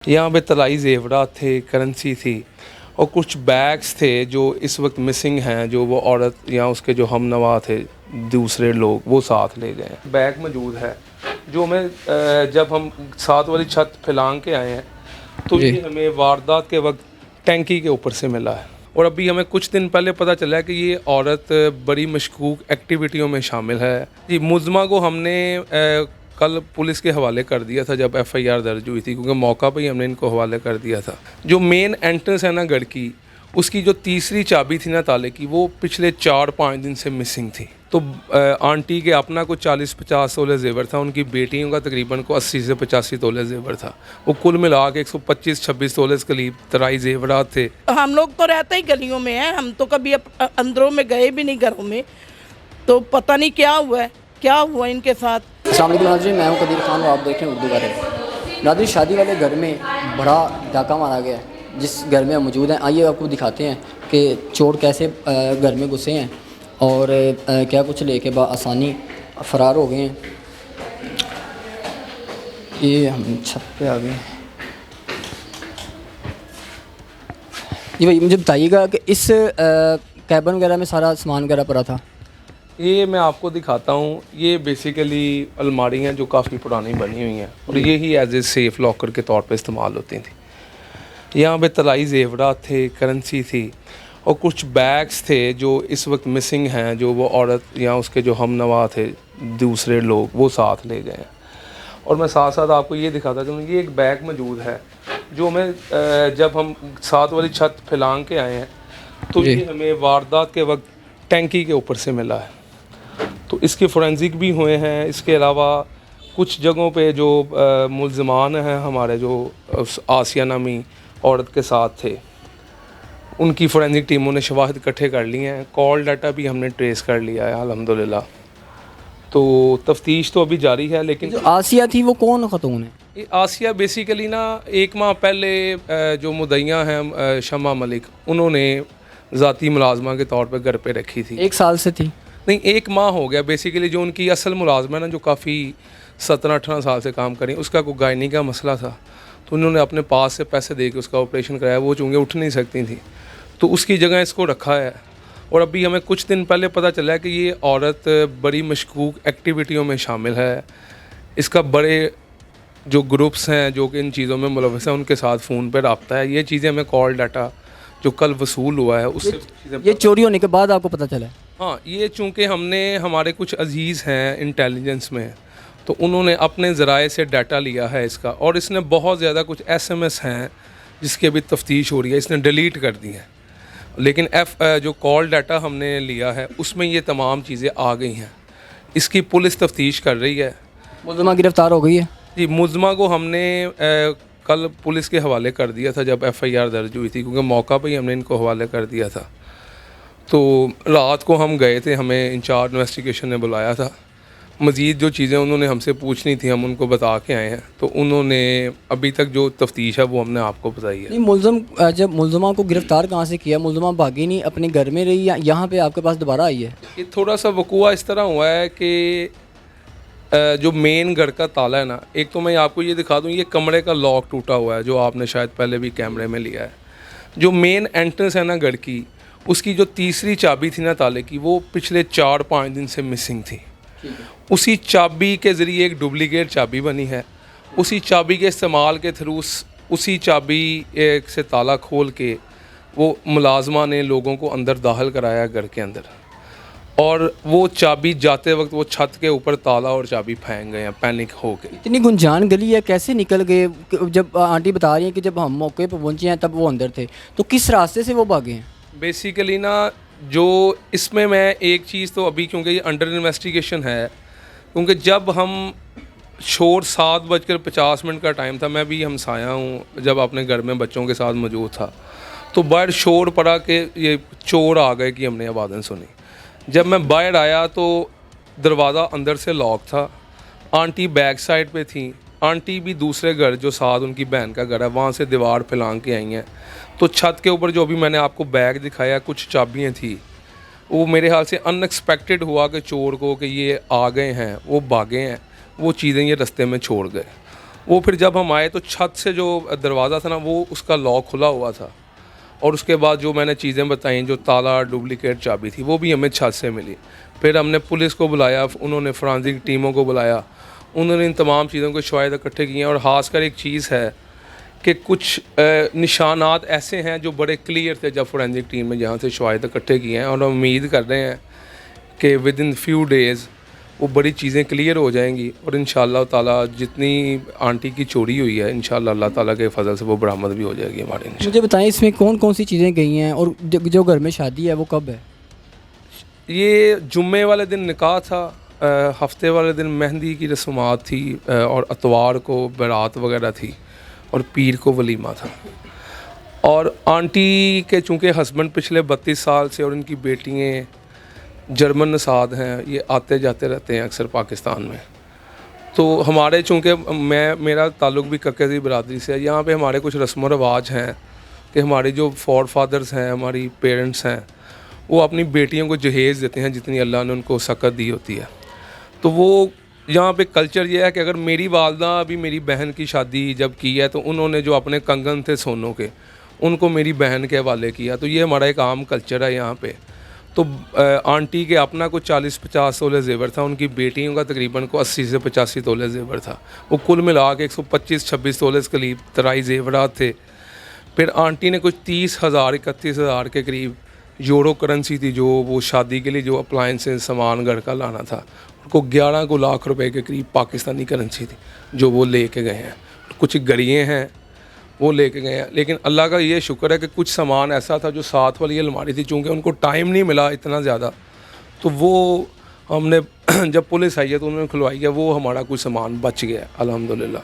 यहाँ पे तलाई ज़ेवरात थे, करेंसी थी और कुछ बैग्स थे जो इस वक्त मिसिंग हैं, जो वो औरत या उसके जो हमनवा थे दूसरे लोग वो साथ ले गए हैं। बैग मौजूद है जो हमें जब हम साथ वाली छत फैलांग के आए हैं तो ये हमें वारदात के वक्त टैंकी के ऊपर से मिला है। और अभी हमें कुछ दिन पहले पता चला है कि ये औरत बड़ी मशकूक एक्टिविटियों में शामिल है। जी, मुलज़मा को हमने कल पुलिस के हवाले कर दिया था जब एफआईआर दर्ज हुई थी, क्योंकि मौका पर ही हमने इनको हवाले कर दिया था। जो मेन एंट्रेंस है ना गढ़ की, उसकी जो तीसरी चाबी थी ना ताले की, वो पिछले 4-5 दिन से मिसिंग थी। तो आंटी के अपना कुछ 40-50 तोले ज़ेवर था, उनकी बेटियों का तकरीबन को 80 से 85 तोले ज़ेवर था। वो कुल मिला के 125-26 तोले के करीब तराई ज़ेवरात थे। हम लोग तो रहते ही गलियों में हैं, हम तो कभी अंदरों में गए भी नहीं घरों में, तो पता नहीं क्या हुआ इनके साथ। अस्सलाम वालेकुम नाज़रीन, मैं हूं कदीर खान और आप देख रहे हैं उर्दू गारे। नाज़रीन, शादी वाले घर में बड़ा डाका मारा गया है जिस घर में हम मौजूद हैं। आइए आपको दिखाते हैं कि चोर कैसे घर में घुसे हैं और क्या कुछ लेके आसानी फ़रार हो गए हैं। ये हम छत पे आ गए। ये भाई मुझे बताइएगा कि इस कैबिन वगैरह में सारा सामान वगैरह पड़ा था। ये मैं आपको दिखाता हूँ। ये बेसिकली अलमारी हैं जो काफ़ी पुरानी बनी हुई हैं और ये ही एज ए सेफ़ लॉकर के तौर पे इस्तेमाल होती थी। यहाँ पे तलाई ज़ेवरात थे, करेंसी थी और कुछ बैग्स थे जो इस वक्त मिसिंग हैं, जो वो औरत या उसके जो हमनवा थे दूसरे लोग वो साथ ले गए हैं। और मैं साथ साथ आपको ये दिखाता चलूँ, ये एक बैग मौजूद है जो हमें जब हम साथ वाली छत फैलांग के आए हैं तो ये हमें वारदात के वक्त टैंकी के ऊपर से मिला है। तो इसके फोरेंसिक भी हुए हैं। इसके अलावा कुछ जगहों पे जो मुल्ज़मान हैं हमारे, जो आसिया नामी औरत के साथ थे, उनकी फोरेंसिक टीमों ने शवाहिद इकट्ठे कर लिए हैं। कॉल डाटा भी हमने ट्रेस कर लिया है अल्हम्दुलिल्लाह। तो तफ्तीश तो अभी जारी है। लेकिन जो आसिया थी वो कौन ख़तून है? ये आसिया बेसिकली ना 1 माह पहले जो मुदैया हैं शमा मलिक, उन्होंने ज़ाती मुलाजमा के तौर पर घर पे रखी थी। 1 साल से थी? नहीं, 1 माह हो गया। बेसिकली जो उनकी असल मुलाजमा है ना, जो काफ़ी 17-18 साल से काम करें, उसका कोई गायनी का मसला था, तो उन्होंने अपने पास से पैसे दे के उसका ऑपरेशन कराया। वो चूँकि उठ नहीं सकती थी तो उसकी जगह इसको रखा है। और अभी हमें कुछ दिन पहले पता चला है कि ये औरत बड़ी मशकूक एक्टिविटियों में शामिल है। इसका बड़े जो ग्रुप्स हैं जो कि इन चीज़ों में मुलव्वस हैं, उनके साथ फ़ोन पर रब्ता है। ये चीज़ें हमें कॉल डाटा जो कल वसूल हुआ है उससे ये चोरी होने के बाद आपको पता चला? हाँ, ये चूँकि हमने हमारे कुछ अजीज़ हैं इंटेलिजेंस में, तो उन्होंने अपने ज़राए से डाटा लिया है इसका, और इसने बहुत ज़्यादा कुछ SMS हैं जिसकी अभी तफ्तीश हो रही है, इसने डिलीट कर दी हैं। लेकिन जो कॉल डाटा हमने लिया है उसमें ये तमाम चीज़ें आ गई हैं। इसकी पुलिस तफ्तीश कर रही है। मुलज़मा गिरफ़्तार हो गई है? जी, मुलज़मा को हमने कल पुलिस के हवाले कर दिया था जब FIR दर्ज हुई थी, क्योंकि मौका पर ही हमने इनको हवाले कर दिया था। तो रात को हम गए थे, हमें इंचार्ज इन्वेस्टिगेशन ने बुलाया था। मज़ीद जो चीज़ें उन्होंने हमसे पूछनी थी हम उनको बता के आए हैं। तो उन्होंने अभी तक जो तफ्तीश है वो हमने आपको बताई है। नहीं, जब मुलज़मा को गिरफ़्तार कहाँ से किया? मुलज़मा भागी नहीं, अपने घर में रही या यहाँ पे आपके पास दोबारा आई है? ये थोड़ा सा वक़ूआ इस तरह हुआ है कि जो मेन घर का ताला है ना, एक तो मैं आपको ये दिखा दूँ, ये कमरे का लॉक टूटा हुआ है जो आपने शायद पहले भी कैमरे में लिया है। जो मेन एंट्रेंस है ना घर की, उसकी जो तीसरी चाबी थी ना ताले की, वो पिछले 4-5 दिन से मिसिंग थी। उसी चाबी के ज़रिए एक डुप्लीकेट चाबी बनी है। उसी चाबी के इस्तेमाल के थ्रू उसी चाबी से ताला खोल के वो मुलाजमा ने लोगों को अंदर दाखिल कराया घर के अंदर, और वो चाबी जाते वक्त वो छत के ऊपर ताला और चाबी फेंक गए हैं पैनिक हो के। इतनी गुंजान गली है, कैसे निकल गए? जब आंटी बता रही हैं कि जब हम मौके पर पहुँचे हैं तब वो अंदर थे, तो किस रास्ते से वो भागे हैं? बेसिकली ना, जो इसमें मैं एक चीज़ तो अभी, क्योंकि ये अंडर इन्वेस्टिगेशन है, क्योंकि जब हम शोर 7:50 का टाइम था, मैं भी हमसाया हूँ, जब अपने घर में बच्चों के साथ मौजूद था, तो बाहर शोर पड़ा कि ये चोर आ गए कि हमने आवाज़ें सुनी। जब मैं बाहर आया तो दरवाज़ा अंदर से लॉक था। आंटी बैक साइड पे थी। आंटी भी दूसरे घर जो साथ उनकी बहन का घर है वहाँ से दीवार फैलांग के आई हैं। तो छत के ऊपर जो भी मैंने आपको बैग दिखाया, कुछ चाबियाँ थी, वो मेरे ख्याल से अनएक्सपेक्टेड हुआ कि चोर को कि ये आ गए हैं, वो भागे हैं, वो चीज़ें ये रास्ते में छोड़ गए। वो फिर जब हम आए तो छत से जो दरवाज़ा था ना वो उसका लॉक खुला हुआ था, और उसके बाद जो मैंने चीज़ें बताई, जो ताला डुप्लीकेट चाबी थी, वो भी हमें छत से मिली। फिर हमने पुलिस को बुलाया, उन्होंने फोरेंसिक टीमों को बुलाया, उन्होंने इन तमाम चीज़ों को शवाहिद इकट्ठे किए हैं। और ख़ासकर एक चीज़ है कि कुछ निशानात ऐसे हैं जो बड़े क्लियर थे जब फोरेंसिक टीम ने जहाँ से शवाहिद इकट्ठे किए हैं, और हम उम्मीद कर रहे हैं कि विद इन फ्यू डेज़ वो बड़ी चीज़ें क्लियर हो जाएंगी, और इंशाअल्लाह ताला जितनी आंटी की चोरी हुई है इंशाअल्लाह अल्लाह ताला के फजल से वो बरामद भी हो जाएगी हमारे। मुझे बताएं इसमें कौन कौन सी चीज़ें गई हैं, और जो घर में शादी है वो कब है? ये जुम्मे वाले दिन निकाह था, हफ्ते वाले दिन मेहंदी की रस्मात थी, और अतवार को बारात वगैरह थी, और पीर को वलीमा था। और आंटी के चूँकि हस्बैंड पिछले 32 साल से और इनकी बेटियाँ जर्मन नसाद हैं, ये आते जाते रहते हैं अक्सर पाकिस्तान में। तो हमारे चूँकि मेरा ताल्लुक़ भी कक्केज़ी बरादरी से है, यहाँ पे हमारे कुछ रस्म व रवाज हैं कि हमारे जो फॉर फादर्स हैं, हमारी पेरेंट्स हैं, वो अपनी बेटियों को जहेज़ देते हैं जितनी अल्लाह ने उनको सकत दी होती है। तो वो यहाँ पे कल्चर ये है कि अगर मेरी वालदा अभी मेरी बहन की शादी जब की है तो उन्होंने जो अपने कंगन थे सोनों के उनको मेरी बहन के हवाले किया। तो ये हमारा एक आम कल्चर है यहाँ पे। तो आंटी के अपना कुछ 40-50 तोले ज़ेवर था, उनकी बेटियों का तकरीबन को 80 से 85 तोले ज़ेवर था। वो कुल मिला के 125-26 तोले के करीब तराई ज़ेवरात थे। फिर आंटी ने कुछ 30,000-31,000 के करीब यूरो करेंसी थी जो वो शादी के लिए जो अप्लाइंसेस सामान घर का लाना था, उनको 11 लाख रुपए के करीब पाकिस्तानी करेंसी थी जो वो लेके गए हैं। कुछ घड़ियाँ हैं वो लेके गए हैं, लेकिन अल्लाह का ये शुक्र है कि कुछ सामान ऐसा था जो साथ वाली अलमारी थी, चूँकि उनको टाइम नहीं मिला इतना ज़्यादा, तो वो हमने जब पुलिस आई है तो उन्होंने खुलवाई है, वो हमारा कुछ सामान बच गया अल्हम्दुलिल्लाह।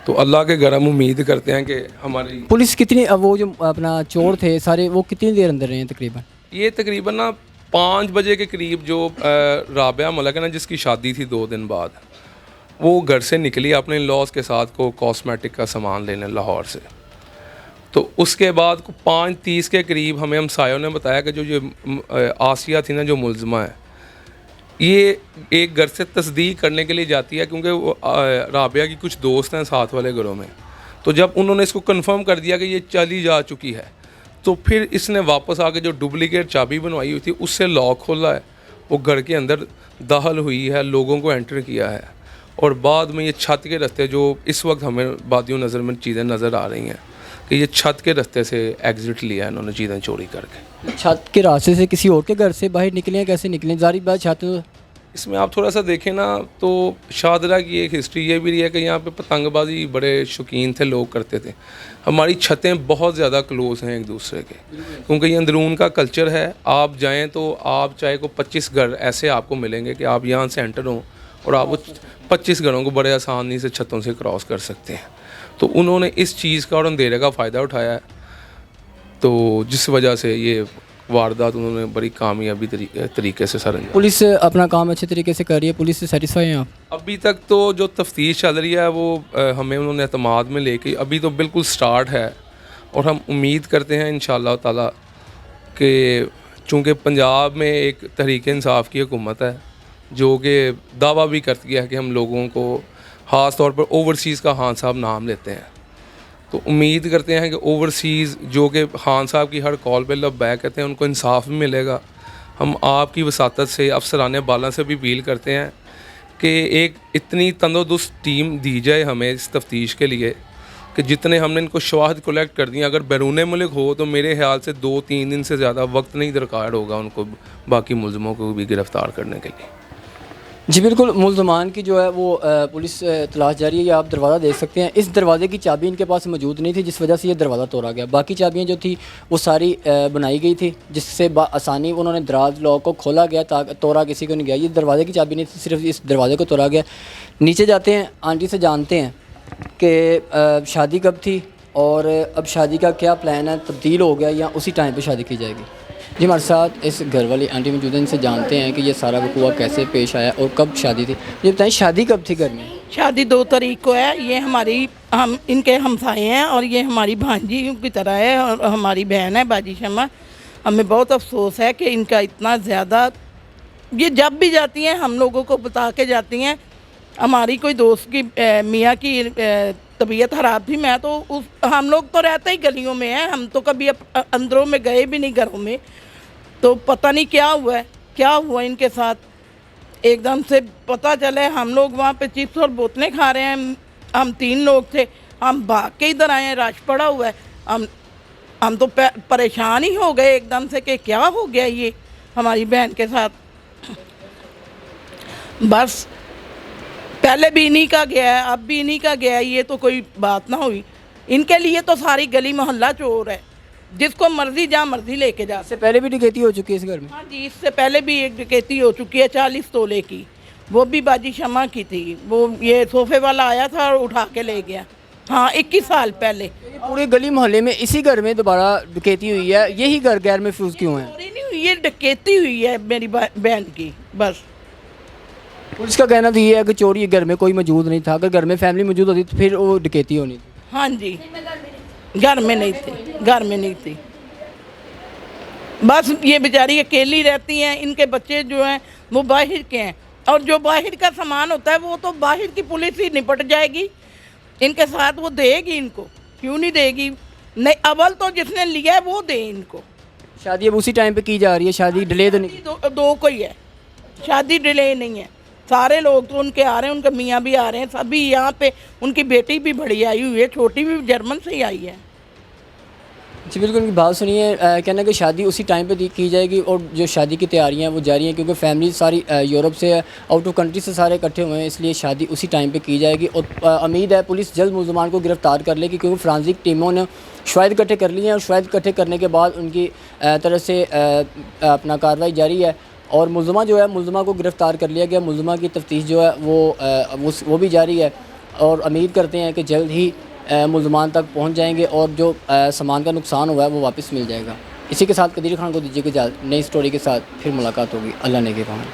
तो अल्लाह के घर हम उम्मीद करते हैं कि हमारी पुलिस कितनी, वो जो अपना चोर थे सारे, वो कितनी देर अंदर रहे हैं तकरीबन? ये तकरीबन ना 5 बजे के करीब जो राबिया मलक है ना, जिसकी शादी थी 2 दिन बाद, वो घर से निकली अपने लॉस के साथ को कॉस्मेटिक का सामान लेने लाहौर से। तो उसके बाद को 5:30 के करीब हमें हमसायों ने बताया कि जो आसिया थी ना, जो मुलजमा है, ये एक घर से तस्दीक करने के लिए जाती है, क्योंकि वो राबिया की कुछ दोस्त हैं साथ वाले घरों में। तो जब उन्होंने इसको कंफर्म कर दिया कि ये चली जा चुकी है, तो फिर इसने वापस आके जो डुप्लीकेट चाबी बनवाई हुई थी उससे लॉक खोला है, वो घर के अंदर दाखिल हुई है, लोगों को एंटर किया है, और बाद में ये छत के रास्ते जो इस वक्त हमें बादियों नज़र में चीज़ें नज़र आ रही हैं कि ये छत के रास्ते से एग्ज़िट लिया है इन्होंने चीज़ें चोरी करके। छत के रास्ते से किसी और के घर से बाहर निकले हैं? कैसे निकले? जारी बात छत। इसमें आप थोड़ा सा देखें ना तो शादरा की एक हिस्ट्री ये भी रही है कि यहाँ पे पतंगबाजी बड़े शौकीन थे लोग, करते थे। हमारी छतें बहुत ज़्यादा क्लोज़ हैं एक दूसरे के, क्योंकि ये अंदरून का कल्चर है। आप जाएं तो आप चाहे को 25 घर ऐसे आपको मिलेंगे कि आप यहाँ से एंटर हों और आप वो 25 घरों को बड़े आसानी से छतों से क्रॉस कर सकते हैं। तो उन्होंने इस चीज़ का और अंधेरे का फ़ायदा उठाया है, तो जिस वजह से ये वारदात उन्होंने बड़ी कामयाबी तरीके से सर अंजाम। पुलिस अपना काम अच्छे तरीके से कर रही है, पुलिस से सेटिस्फाई हैं आप? अभी तक तो जो तफ्तीश चल रही है वो हमें उन्होंने एतमाद में लेके अभी तो बिल्कुल स्टार्ट है, और हम उम्मीद करते हैं इंशाअल्लाह ताला कि चूँकि पंजाब में एक तहरीक इंसाफ की हुकूमत है जो कि दावा भी करती है कि हम लोगों को ख़ास तौर पर ओवरसीज़ का खान साहब नाम लेते हैं, तो उम्मीद करते हैं कि ओवरसीज़ जो कि खान साहब की हर कॉल पे लब्बैक कहते हैं उनको इंसाफ भी मिलेगा। हम आपकी वसातत से अफसरान बाला से भी अपील करते हैं कि एक इतनी तंदुरुस्त टीम दी जाए हमें इस तफ्तीश के लिए कि जितने हमने इनको शवाहद कलेक्ट कर दिए, अगर बैरून मुल्क हो तो मेरे ख्याल से 2-3 दिन से ज़्यादा वक्त नहीं दरकार होगा उनको बाकी मुलजमों को भी गिरफ़्तार करने के लिए। जी बिल्कुल, मुल्ज़मान की जो है वो पुलिस तलाश जारी है। ये आप दरवाज़ा देख सकते हैं, इस दरवाज़े की चाबी इनके पास मौजूद नहीं थी जिस वजह से ये दरवाज़ा तोड़ा गया। बाकी चाबियाँ जो थी वो सारी बनाई गई थी जिससे आसानी उन्होंने दराज लॉक को खोला गया, ताकि तोड़ा किसी को नहीं गया। ये दरवाज़े की चाबी नहीं थी, सिर्फ इस दरवाज़े को तोड़ा गया। नीचे जाते हैं, आंटी से जानते हैं कि शादी कब थी और अब शादी का क्या प्लान है, तब्दील हो गया या उसी टाइम पर शादी की जाएगी। जी हमारे साथ इस घर वाली आंटी मौजूद हैं, इनसे जानते हैं कि ये सारा वकूआ कैसे पेश आया और कब शादी थी। ये बताएं शादी कब थी घर में? शादी 2 तारीख को है। ये हम इनके हमसाए हैं और ये हमारी भांजी की तरह है और हमारी बहन है बाजी शमा। हमें बहुत अफसोस है कि इनका इतना ज़्यादा, ये जब भी जाती हैं हम लोगों को बता के जाती हैं। हमारी कोई दोस्त की मियाँ की तबीयत खराब थी। मैं तो हम लोग तो रहते ही गलियों में हैं, हम तो कभी अंदरों में गए भी नहीं घरों में। तो पता नहीं क्या हुआ है, क्या हुआ इनके साथ। एकदम से पता चले हम लोग वहाँ पे चिप्स और बोतलें खा रहे हैं, हम 3 लोग थे, हम भाग के इधर आए हैं, रश पड़ा हुआ है। हम तो परेशान ही हो गए एकदम से कि क्या हो गया ये हमारी बहन के साथ। बस पहले भी इन्हीं का गया है, अब भी इन्हीं का गया है, ये तो कोई बात ना हुई। इनके लिए तो सारी गली मोहल्ला चोर है, जिसको मर्जी जहाँ मर्जी लेके जा। इससे पहले भी डकैती हो चुकी है इस घर में? हाँ जी, इससे पहले भी एक डकैती हो चुकी है 40 तोले की, वो भी बाजी शमा की थी। वो ये सोफे वाला आया था और उठा के ले गया। हाँ, 21 साल पहले। ये पूरे गली मोहल्ले में इसी घर में दोबारा डकैती हुई है, यही घर गैर महफूज क्यों है? चोरी नहीं हुई, ये डकैती हुई है मेरी बहन की बस। पुलिस का कहना तो ये है कि चोरी घर में कोई मौजूद नहीं था, अगर घर में फैमिली मौजूद होती तो फिर वो डकैती होनी थी। हाँ जी, घर में नहीं थी, घर में नहीं थी। बस ये बेचारी अकेली रहती हैं, इनके बच्चे जो हैं वो बाहर के हैं, और जो बाहर का सामान होता है वो तो बाहर की पुलिस ही निपट जाएगी इनके साथ। वो देगी इनको, क्यों नहीं देगी? नहीं, अव्वल तो जिसने लिया है वो दे इनको। शादी अब उसी टाइम पे की जा रही है, शादी डिले तो नहीं? दो को ही है शादी, डिले नहीं है। सारे लोग तो उनके आ रहे हैं, उनके मियाँ भी आ रहे हैं, सभी यहाँ पे। उनकी बेटी भी बड़ी आई हुई है, छोटी भी जर्मन से ही आई है। जी बिल्कुल, उनकी बात सुनिए। कहना कि शादी उसी टाइम पे की जाएगी और जो शादी की तैयारियां हैं वो जारी हैं, क्योंकि फैमिली सारी यूरोप से है, आउट ऑफ कंट्री से सारे इकट्ठे हुए हैं, इसलिए शादी उसी टाइम पे की जाएगी। और उम्मीद है पुलिस जल्द मुलजमान को गिरफ़्तार कर लेगी, क्योंकि फ्रांसिक टीमों ने शवाहिद इकट्ठे कर लिए हैं और शवाहिद इकट्ठे करने के बाद उनकी तरफ से अपना कार्रवाई जारी है और मुलजमा जो है, मुलजमा को गिरफ़्तार कर लिया गया। मुलजमा की तफ्तीश जो है वो भी जारी है और उम्मीद करते हैं कि जल्द ही मुलजमान तक पहुंच जाएंगे और जो सामान का नुकसान हुआ है वो वापस मिल जाएगा। इसी के साथ कदीर खान को दीजिए कि नई स्टोरी के साथ फिर मुलाकात होगी। अल्लाह ने के पास।